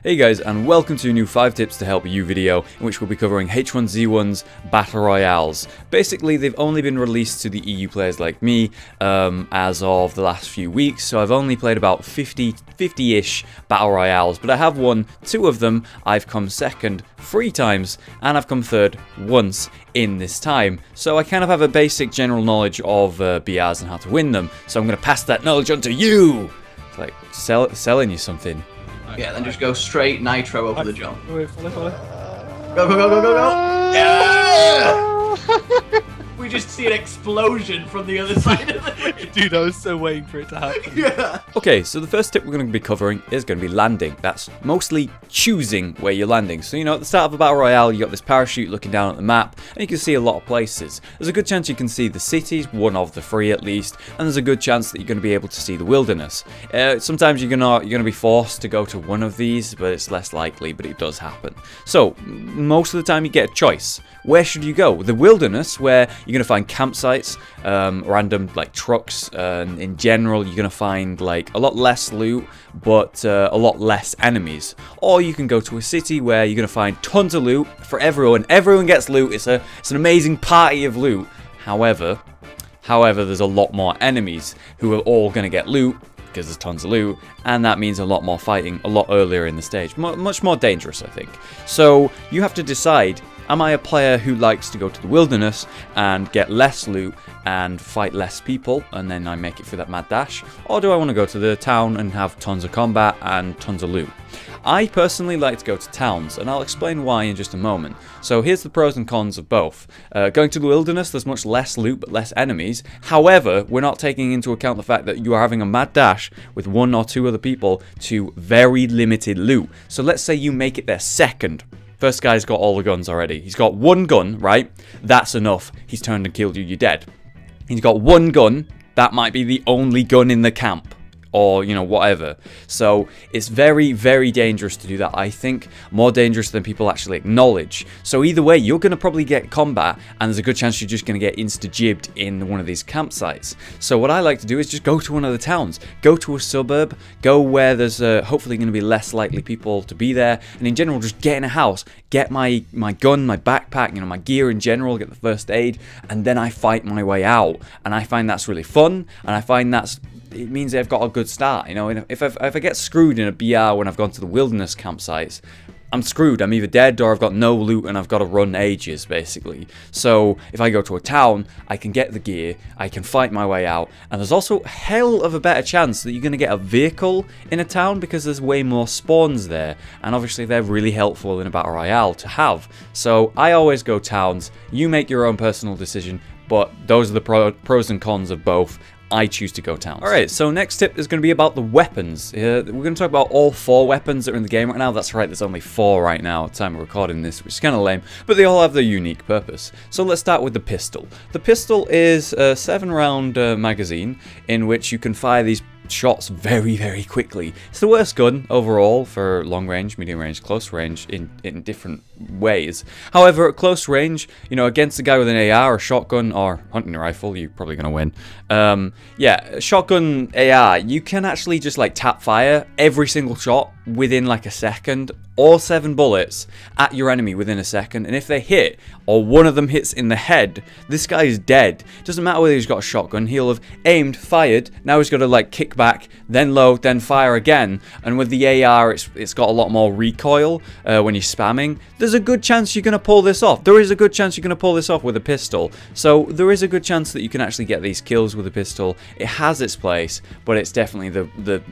Hey guys, and welcome to a new 5 tips to help you video in which we'll be covering H1Z1's Battle Royales. Basically, they've only been released to the EU players like me as of the last few weeks, so I've only played about 50-ish Battle Royales, but I have won 2 of them. I've come second 3 times, and I've come third once in this time. So I kind of have a basic general knowledge of BRs and how to win them, so I'm going to pass that knowledge on to you! It's like selling you something. Yeah, then just go straight nitro over the jump. Wait, follow. Go, go, go, go, go, go! Yeah! We just see an explosion from the other side of the Dude, I was so waiting for it to happen. Yeah! Okay, so the first tip we're going to be covering is going to be landing. That's mostly choosing where you're landing. So, you know, at the start of a Battle Royale, you got this parachute looking down at the map, and you can see a lot of places. There's a good chance you can see the cities, one of the 3 at least, and there's a good chance that you're going to be able to see the wilderness. Sometimes you're going to be forced to go to one of these, but it's less likely, but it does happen. So, most of the time you get a choice. Where should you go? The wilderness, where you're going to find campsites, random like trucks, and in general you're going to find like a lot less loot, but a lot less enemies. Or you can go to a city where you're going to find tons of loot for everyone. Everyone gets loot. It's an amazing party of loot. However, there's a lot more enemies who are all going to get loot, because there's tons of loot, and that means a lot more fighting a lot earlier in the stage. Much more dangerous, I think. So you have to decide, am I a player who likes to go to the wilderness and get less loot and fight less people, and then I make it through that mad dash? Or do I want to go to the town and have tons of combat and tons of loot? I personally like to go to towns, and I'll explain why in just a moment. So here's the pros and cons of both. Going to the wilderness, there's much less loot but less enemies. However, we're not taking into account the fact that you are having a mad dash with 1 or 2 other people to very limited loot. So let's say you make it there second. First guy's got all the guns already. He's got 1 gun, right? That's enough. He's turned and killed you, you're dead. He's got 1 gun. That might be the only gun in the camp. Or, you know, whatever. So, it's very, very dangerous to do that. I think more dangerous than people actually acknowledge. So, either way, you're going to probably get combat, and there's a good chance you're just going to get insta-jibbed in one of these campsites. So, what I like to do is just go to one of the towns. Go to a suburb. Go where there's hopefully going to be less likely people to be there. And in general, just get in a house. Get my gun, my backpack, you know, my gear in general. Get the first aid. And then I fight my way out. And I find that's really fun. And I find it means they've got a good start, you know. If I get screwed in a BR when I've gone to the wilderness campsites, I'm screwed. I'm either dead or I've got no loot and I've got to run ages, basically. So if I go to a town, I can get the gear, I can fight my way out, and there's also hell of a better chance that you're going to get a vehicle in a town because there's way more spawns there, and obviously they're really helpful in a Battle Royale to have. So I always go towns. You make your own personal decision, but those are the pros and cons of both. I choose to go towns. Alright, so next tip is going to be about the weapons. We're going to talk about all 4 weapons that are in the game right now. That's right, there's only 4 right now at the time of recording this, which is kind of lame, but they all have their unique purpose. So let's start with the pistol. The pistol is a 7-round magazine in which you can fire these shots very, very quickly. It's the worst gun overall for long range, medium range, close range in different ways. However, at close range, you know, against a guy with an AR, a shotgun, or hunting rifle, you're probably going to win. Yeah, shotgun AR, you can actually just like tap fire every single shot within like a second, or 7 bullets at your enemy within a second, and if they hit, or one of them hits in the head, this guy is dead. Doesn't matter whether he's got a shotgun, he'll have aimed, fired, now he's got to like kick back, then load, then fire again, and with the AR it's got a lot more recoil when you're spamming. There's a good chance you're going to pull this off. There is a good chance you're going to pull this off with a pistol, so there is a good chance that you can actually get these kills with a pistol. It has its place, but it's definitely the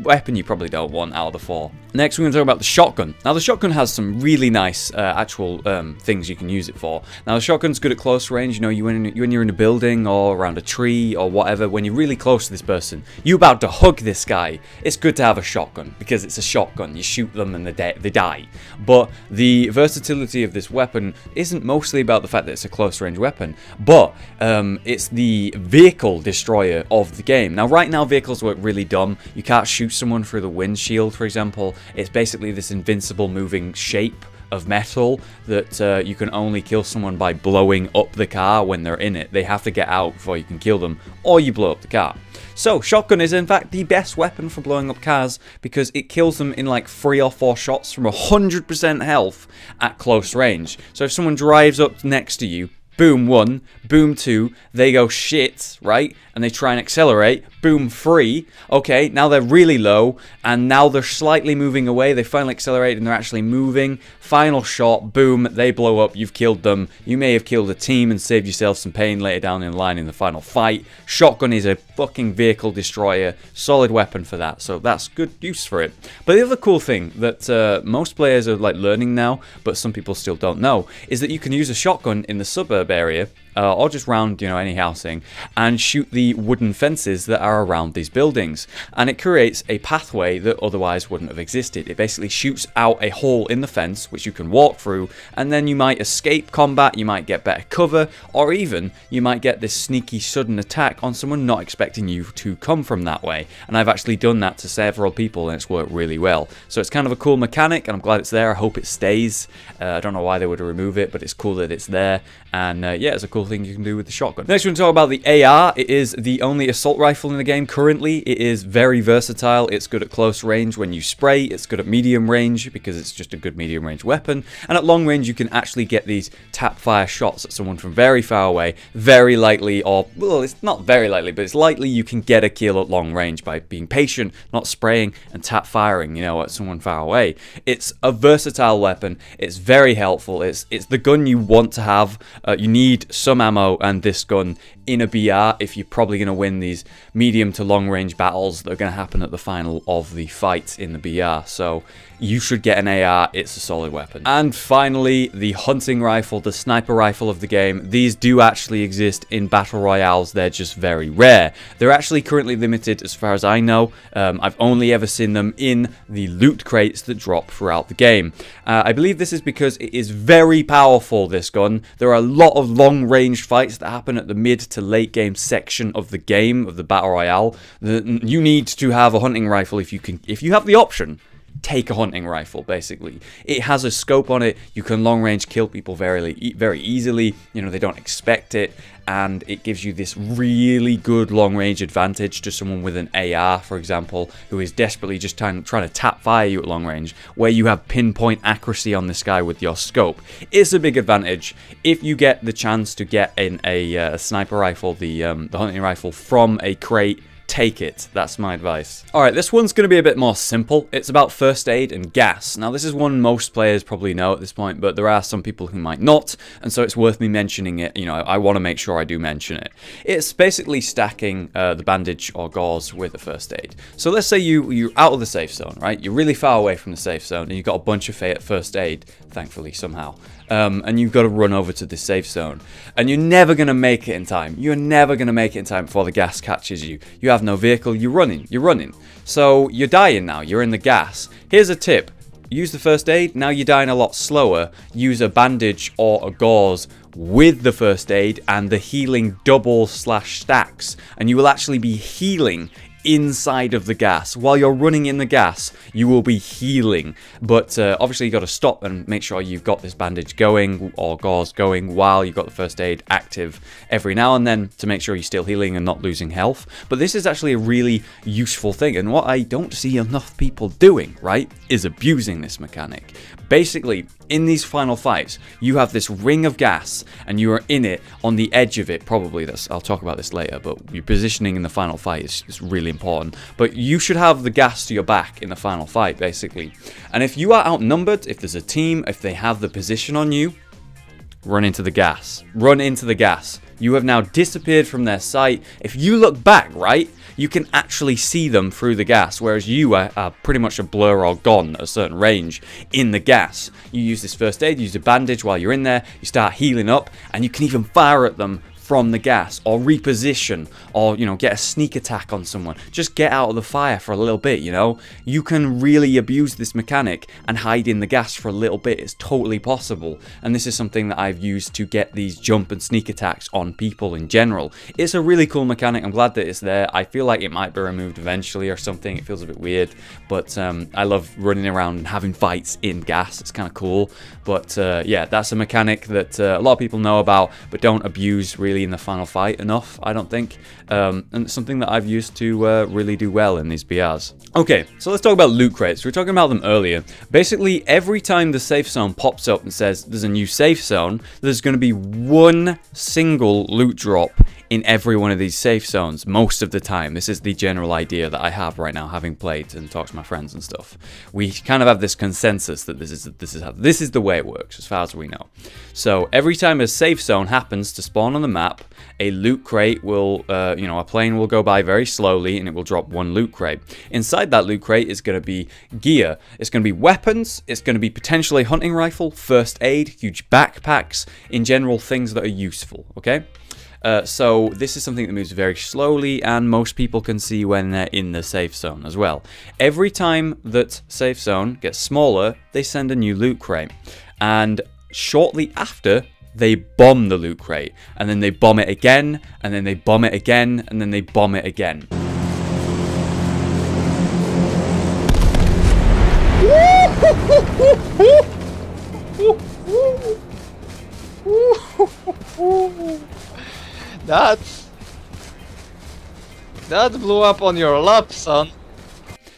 weapon you probably don't want out of the 4. Next we're going to talk about the shotgun. Now the shotgun has some really nice actual things you can use it for. Now the shotgun's good at close range, you know, when you're in a building or around a tree or whatever, when you're really close to this person, you're about to hug this guy, it's good to have a shotgun, because it's a shotgun, you shoot them and they die. But the versatility of this weapon isn't mostly about the fact that it's a close range weapon, but it's the vehicle destroyer of the game. Now right now vehicles work really dumb. You can't shoot someone through the windshield, for example. It's basically this invincible moving shape of metal that you can only kill someone by blowing up the car when they're in it. They have to get out before you can kill them, or you blow up the car. So, shotgun is in fact the best weapon for blowing up cars because it kills them in like 3 or 4 shots from 100% health at close range. So if someone drives up next to you, boom 1, boom 2, they go shit, right? And they try and accelerate, boom 3, okay, now they're really low, and now they're slightly moving away, they finally accelerate and they're actually moving, final shot, boom, they blow up, you've killed them, you may have killed a team and saved yourself some pain later down in the line in the final fight. Shotgun is a fucking vehicle destroyer, solid weapon for that, so that's good use for it. But the other cool thing that most players are like learning now, but some people still don't know, is that you can use a shotgun in the suburb area, or just round, you know, any housing, and shoot the wooden fences that are around these buildings. And it creates a pathway that otherwise wouldn't have existed. It basically shoots out a hole in the fence, which you can walk through, and then you might escape combat, you might get better cover, or even you might get this sneaky sudden attack on someone not expecting you to come from that way. And I've actually done that to several people, and it's worked really well. So it's kind of a cool mechanic, and I'm glad it's there. I hope it stays. I don't know why they would remove it, but it's cool that it's there. And yeah, it's a cool thing you can do with the shotgun. Next, we're going to talk about the AR. It is the only assault rifle in the game currently. It is very versatile. It's good at close range when you spray. It's good at medium range because it's just a good medium range weapon. And at long range, you can actually get these tap fire shots at someone from very far away. Very likely, or well, it's not very likely, but it's likely you can get a kill at long range by being patient, not spraying, and tap firing, you know, at someone far away. It's a versatile weapon. It's very helpful. It's the gun you want to have. You need some ammo and this gun in a BR if you're probably going to win these medium to long range battles that are going to happen at the final of the fight in the BR. So you should get an AR, it's a solid weapon. And finally, the hunting rifle, the sniper rifle of the game. These do actually exist in Battle Royales, they're just very rare. They're actually currently limited as far as I know. I've only ever seen them in the loot crates that drop throughout the game. I believe this is because it is very powerful, this gun. There are a lot of long range fights that happen at the mid to late game section of the game, of the Battle Royale. You need to have a hunting rifle if you have the option. Take a hunting rifle, basically. It has a scope on it. You can long range kill people very easily. You know, they don't expect it, and it gives you this really good long range advantage to someone with an AR, for example, who is desperately just trying to tap fire you at long range, where you have pinpoint accuracy on this guy with your scope. It's a big advantage. If you get the chance to get in a sniper rifle, the hunting rifle from a crate, take it. That's my advice. Alright, this one's going to be a bit more simple. It's about first aid and gas. Now, this is one most players probably know at this point, but there are some people who might not, and so it's worth me mentioning it. You know, I want to make sure I do mention it. It's basically stacking the bandage or gauze with the first aid. So let's say you're out of the safe zone, right? You're really far away from the safe zone, and you've got a bunch of first aid, thankfully, somehow. And you've got to run over to the safe zone. And you're never going to make it in time. You're never going to make it in time before the gas catches you. You have no vehicle, you're running. So you're dying now, you're in the gas. Here's a tip. Use the first aid, now you're dying a lot slower. Use a bandage or a gauze with the first aid, and the healing double/stacks. And you will actually be healing inside of the gas. While you're running in the gas, you will be healing, but obviously you got to stop and make sure you've got this bandage going or gauze going while you've got the first aid active every now and then to make sure you're still healing and not losing health. But this is actually a really useful thing, and what I don't see enough people doing, right, is abusing this mechanic. Basically, in these final fights, you have this ring of gas, and you are in it, on the edge of it, probably. I'll talk about this later, but your positioning in the final fight is really important. But you should have the gas to your back in the final fight, basically. And if you are outnumbered, if there's a team, if they have the position on you, run into the gas. Run into the gas. You have now disappeared from their sight. If you look back, right, you can actually see them through the gas, whereas you are pretty much a blur or gone at a certain range in the gas. You use this first aid, use a bandage while you're in there, you start healing up, and you can even fire at them from the gas, or reposition, or, you know, get a sneak attack on someone. Just get out of the fire for a little bit, you know? You can really abuse this mechanic and hide in the gas for a little bit. It's totally possible. And this is something that I've used to get these jump and sneak attacks on people in general. It's a really cool mechanic. I'm glad that it's there. I feel like it might be removed eventually or something. It feels a bit weird, but I love running around and having fights in gas. It's kind of cool. But yeah, that's a mechanic that a lot of people know about, but don't abuse really in the final fight enough, I don't think. And it's something that I've used to really do well in these BRs. Okay, so let's talk about loot crates. We were talking about them earlier. Basically, every time the safe zone pops up and says there's a new safe zone, there's going to be one single loot drop in every one of these safe zones most of the time. This is the general idea that I have right now, having played and talked to my friends and stuff. We kind of have this consensus that this is the way it works, as far as we know. So every time a safe zone happens to spawn on the map, a loot crate will, you know, a plane will go by very slowly and it will drop one loot crate. Inside that loot crate is going to be gear. It's going to be weapons. It's going to be potentially hunting rifle, first aid, huge backpacks, in general things that are useful. Okay. So this is something that moves very slowly, and most people can see when they're in the safe zone as well. Every time that safe zone gets smaller, they send a new loot crate, and shortly after, they bomb the loot crate, and then they bomb it again, and then they bomb it again, and then they bomb it again. That blew up on your lap, son.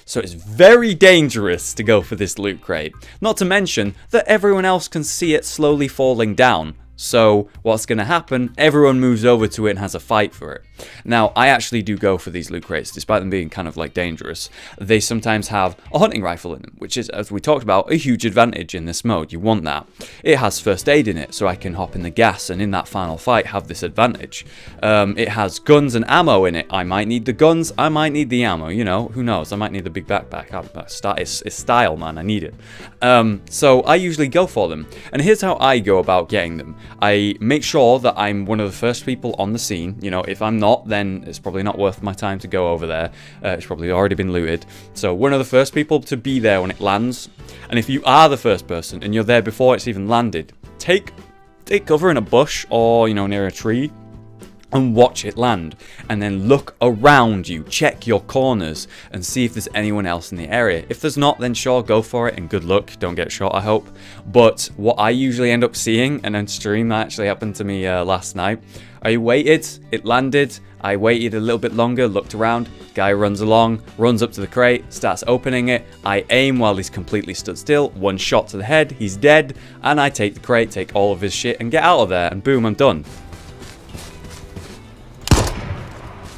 So it's very dangerous to go for this loot crate. Not to mention that everyone else can see it slowly falling down. So what's going to happen? Everyone moves over to it and has a fight for it. Now, I actually do go for these loot crates, despite them being kind of like dangerous. They sometimes have a hunting rifle in them, which is, as we talked about, a huge advantage in this mode. You want that. It has first aid in it, so I can hop in the gas and in that final fight have this advantage. It has guns and ammo in it. I might need the guns, I might need the ammo, you know, who knows? I might need the big backpack. It's style, man, I need it. So I usually go for them. And here's how I go about getting them. I make sure that I'm one of the first people on the scene. You know, if I'm not, then it's probably not worth my time to go over there. It's probably already been looted. So one of the first people to be there when it lands. And if you are the first person and you're there before it's even landed, take cover in a bush or, you know, near a tree and watch it land, and then look around you, check your corners and see if there's anyone else in the area. If there's not, then sure, go for it and good luck, don't get shot, I hope. But what I usually end up seeing, and on stream that actually happened to me last night, I waited, it landed, I waited a little bit longer, looked around, guy runs along, runs up to the crate, starts opening it, I aim while he's completely stood still, one shot to the head, he's dead, and I take the crate, take all of his shit and get out of there, and boom, I'm done.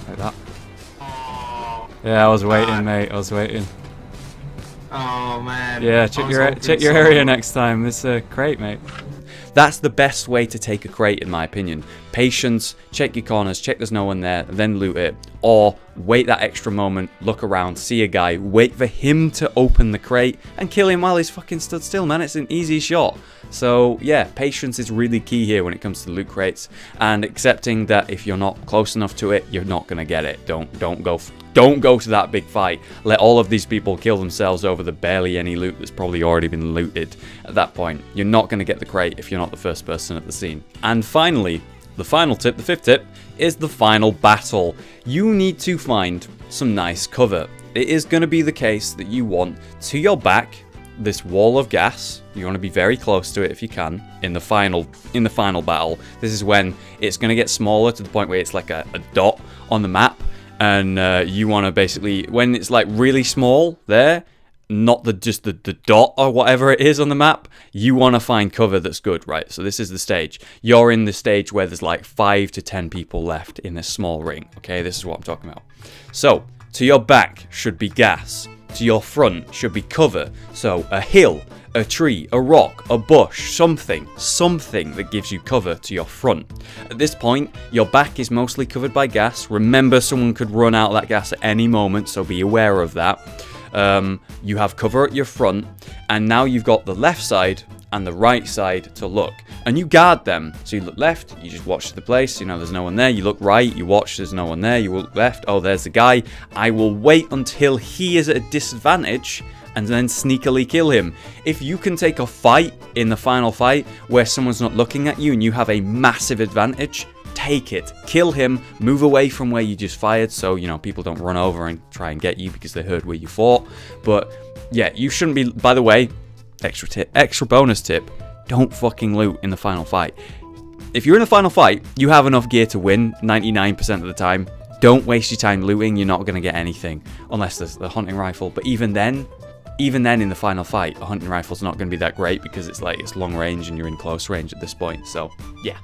Like that. Yeah, I was waiting, mate, I was waiting. Oh man. Yeah, check your area next time, this crate, mate. That's the best way to take a crate, in my opinion. Patience, check your corners, check there's no one there, then loot it. Or wait that extra moment, look around, see a guy, wait for him to open the crate, and kill him while he's fucking stood still, man. It's an easy shot. So yeah, patience is really key here when it comes to loot crates, and accepting that if you're not close enough to it, you're not gonna get it. Don't go to that big fight. Let all of these people kill themselves over the barely any loot that's probably already been looted. At that point, you're not gonna get the crate if you're not the first person at the scene. And finally, the final tip, the fifth tip, is the final battle. You need to find some nice cover. It is going to be the case that you want to your back this wall of gas. You want to be very close to it if you can in the final battle. This is when it's going to get smaller to the point where it's like a dot on the map, and you want to basically, when it's like really small there, not just the dot or whatever it is on the map, you want to find cover that's good, right? So this is the stage. You're in the stage where there's like 5 to 10 people left in this small ring, okay? This is what I'm talking about. So, to your back should be gas. To your front should be cover. So, a hill, a tree, a rock, a bush, something that gives you cover to your front. At this point, your back is mostly covered by gas. Remember, someone could run out of that gas at any moment, so be aware of that. You have cover at your front, and now you've got the left side and the right side to look. And you guard them. So you look left, you just watch the place, you know, there's no one there. You look right, you watch, there's no one there. You look left, oh, there's the guy. I will wait until he is at a disadvantage and then sneakily kill him. If you can take a fight in the final fight where someone's not looking at you and you have a massive advantage, take it. Kill him, move away from where you just fired so, you know, people don't run over and try and get you because they heard where you fought. But yeah, you shouldn't be, by the way, extra bonus tip, don't fucking loot in the final fight. If you're in the final fight, you have enough gear to win 99% of the time. Don't waste your time looting, you're not going to get anything. Unless there's the hunting rifle, but even then in the final fight, a hunting rifle's not going to be that great because it's like, it's long range and you're in close range at this point, so yeah.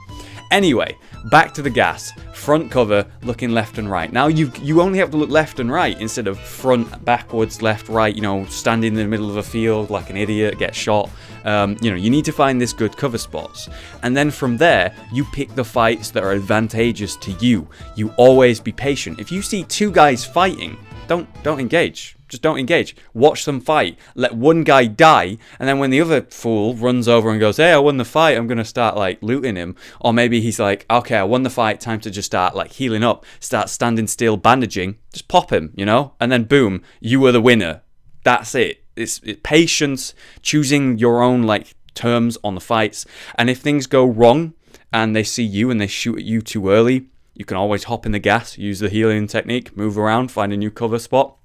Anyway, back to the gas. Front cover, looking left and right. Now you only have to look left and right instead of front, backwards, left, right, you know, standing in the middle of a field like an idiot, get shot. You know, you need to find this good cover spots. And then from there, you pick the fights that are advantageous to you. You always be patient. If you see two guys fighting, don't engage. Just don't engage. Watch them fight. Let one guy die, and then when the other fool runs over and goes, hey, I won the fight, I'm going to start, like, looting him. Or maybe he's like, okay, I won the fight, time to just start, like, healing up, start standing still, bandaging. Just pop him, you know? And then, boom, you were the winner. That's it. It's patience, choosing your own, like, terms on the fights. And if things go wrong, and they see you and they shoot at you too early, you can always hop in the gas, use the healing technique, move around, find a new cover spot.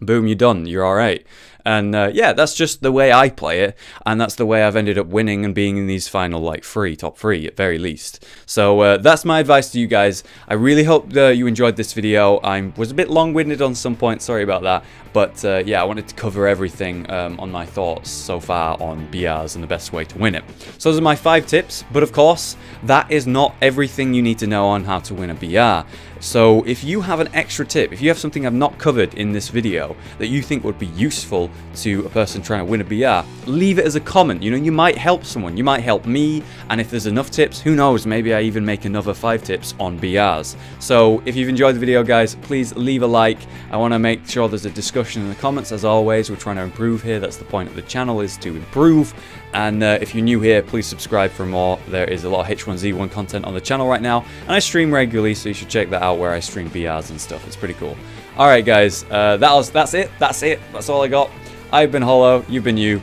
Boom, you're done. You're all right. And yeah, that's just the way I play it, and that's the way I've ended up winning and being in these final, like, top three at very least. So that's my advice to you guys. I really hope you enjoyed this video. I was a bit long-winded on some points, sorry about that. But yeah, I wanted to cover everything on my thoughts so far on BRs and the best way to win it. So those are my 5 tips, but of course, that is not everything you need to know on how to win a BR. So if you have an extra tip, if you have something I've not covered in this video that you think would be useful to a person trying to win a BR, leave it as a comment. You know, you might help someone, you might help me, and if there's enough tips, who knows, maybe I even make another 5 tips on BRs. So if you've enjoyed the video, guys, please leave a like. I want to make sure there's a discussion in the comments. As always, we're trying to improve here. That's the point of the channel, is to improve. And if you're new here, please subscribe for more. There is a lot of H1Z1 content on the channel right now, and I stream regularly, so you should check that out, where I stream BRs and stuff. It's pretty cool. Alright guys, that's it. That's all I got. I've been Hollow, you've been you.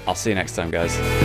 I'll see you next time, guys.